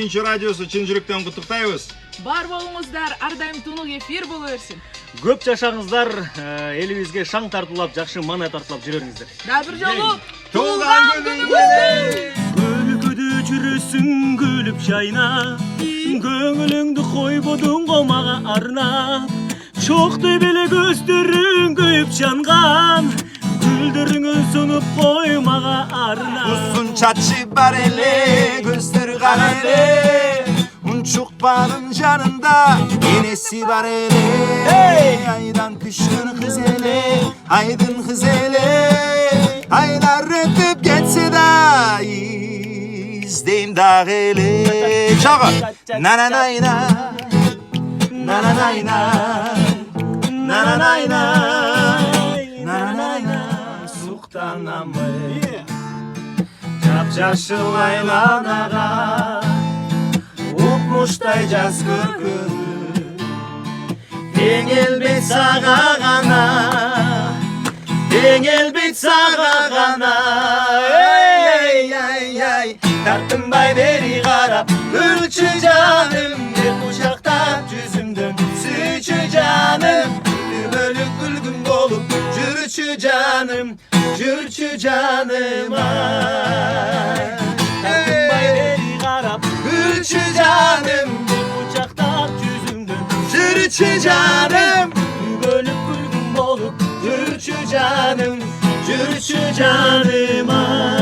Күйүнчү радиосу чын жүрөктөн куттуктайбыз. Бар болуңуздар, ар дайым тунук эфир боло берсин. Көп жашаңыздар, элибизге шаң тартуулап, жакшы маанай тартуулап жүрөңүздөр. Да бир жолу Туулган күнүңүздө Көлкүдө жүрөсүң күлүп жайнап, көңүлүңдү койбодуң го мага арнап. Чоктой беле көздөрүң көйүп жанган, гүлдөрүңө сонуп кой мага арнап. Uzun çaçı var ele, gözleri kara ele. Unçuk bağın canında iğnesi var ele. Hey! Aydan kışın kız ele, aydın kız ele. Aylar ötüp geçse de izleyin dağ ele. Çakır. Na na na na. Na na na na. Na na na na. Na na na. Suktan amay. Жап-жашыл айланаға Ұқмұштай жаз көркін Теңелбейт саға ғана Теңелбейт саға ғана Эй-ай-ай Тартынбай бері қарап Күлчі жаным Деп құшақтап жүзімден Сүйчі жаным Бөлік күлгін болып Жүрчі жаным Жүрчü canım ay Tартынбай бери карап Гүлчü canım Kucakta yüzümdün Жүрчü canım Bölüp gülgün bolup Жүрчü canım Жүрчü canım ay